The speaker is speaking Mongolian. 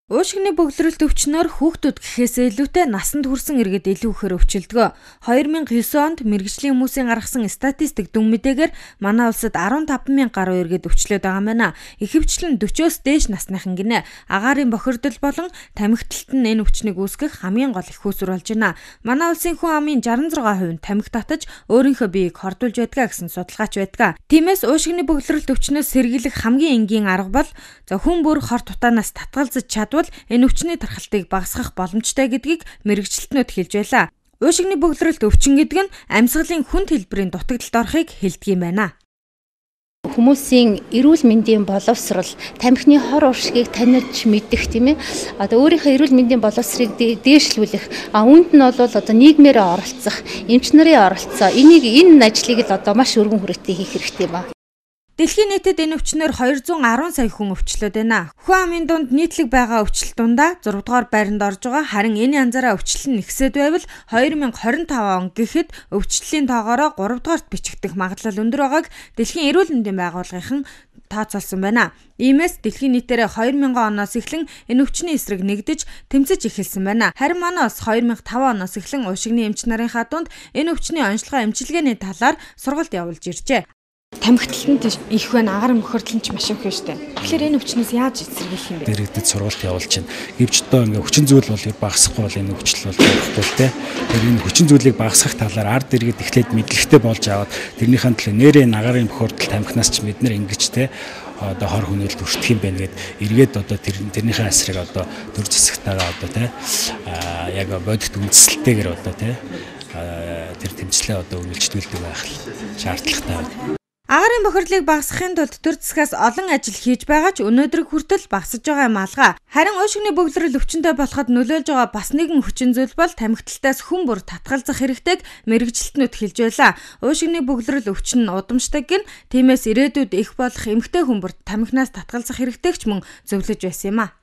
Уушигны бөглөрөлт өвчнөөр хүүхдүүд гэхээсээ илүүтэй насанд хүрсэн иргэд илүү ихээр өвчлөдгөө. 2009 онд мэргэжлийн хүмүүсийн гаргасан статистик дүн мэдээгээр манай улсад 15,000 гаруй иргэд өвчлөөд байгаа мэнэ. Ихэвчлэн 40-оос дээш насныхан гинэ. Агаарын бохирдол болон тамхиталт нь энэ өвчнийг үүсгэх хамгийн гол их үүсвэр болж байна. Манай улсын хүн амын 66% тамхи татаж өөрийнхөө биеийг хордуулж байдгаа гэсэн судалгаач байдгаа. Тиймээс уушигны бөглөрөлт өвчнөөс сэргийлэх хамгийн энгийн арга бол хүн бүр хор тутаанаас татгалзаж чадвал энэ өвчний тархалтыг багасгах боломжтой гэдгийг мэрэгчлэтнүүд хэлж байлаа. Уушигны бөглөрөлт өвчин гэдэг нь амьсгалын хүнд хэлбэрийн дутагдалд орохыг хэлдэг юм байна. Хүмүүсийн эрүүл мэндийн боловсрол, тамхины хор уршигыг таних мэдэх тийм ээ. Одоо өөрийнхөө эрүүл мэндийн боловсрыг дээшлүүлэх, үүнд нь бол одоо нийгмээрээ оролцох, эмч нарын оролцоо, энэ ажлыг л одоо маш өргөн хүрээтэй хийх хэрэгтэй байна. Дэлхийн нийтэд энэ өвчнөөр 210 сая хүн өвчлөөд байна. Хүн амын дунд нийтлэг байгаа өвчлөлт дундаа 6 дугаар байранд орж байгаа. Харин энэ янзаараа өвчлөл нь ихсээд байвал 2025 он гэхэд өвчлөлийн тоогоороо 3 дугаарт бичигдэх магадлал өндөр байгааг Дэлхийн эрүүл мэндийн байгууллагын тооцоолсон байна. Иймээс дэлхийн нийтээрээ 2000 оноос эхлэн энэ өвчний эсрэг нэгдэж тэмцэж эхэлсэн байна. Харин манайс 2005 оноос эхлэн уушигны эмч нарынхаа дунд энэ өвчний онцлогоо эмчилгээний талаар сургалт явуулж иржээ. Тамхиталт нь их байна, агаар мөхөрдөл нь ч маш их байна шүү дээ. Тэгэхээр энэ өвчнөөс яаж эсэргийлэх юм бэ? Дэргэдэд сургалт явуулж байна. Гэвч одоо ингээ хүчин зүйл бол багасахгүй бол энэ өвчлөл бол болохгүй л дээ. Тэр энэ хүчин зүйлийг багасгах талаар ард иргэд эхлээд мэдлэгтэй болж аваад тэрнийхэн төлөө нэрээ агаарын мөхөрдөл тамхинаас ч бид нар ингэж те одоо хор хүнэлд өртөх юм байна гэд эргээд одоо тэрнийхэн асрыг одоо төр засагтайгаа одоо те яг бодит үндэслэлтэйгээр одоо те тэр тэмцлээ одоо үргэлжлүүлдэг байх шаардлагатай байна. Агаарын бохирдлыг багасгахын тулд төр засгаас олон ажил хийж байгаа ч өнөөдөр хүртэл багасж байгаа юм алгаа. Харин уушигны бөглөрөл өвчнөд болоход нөлөөлж байгаа бас нэгэн хүчин зүйл бол тамхиталтаас хүн бүр татгалзах хэрэгтэйг мэрэгчлэтнүүд хэлж байлаа. Уушигны бөглөрөл өвчин нь удамшдаг гин тиймээс ирээдүйд их болох эмэгтэй хүн бүр тамхинаас татгалзах хэрэгтэйг ч мөн зөвлөж байсан юм а.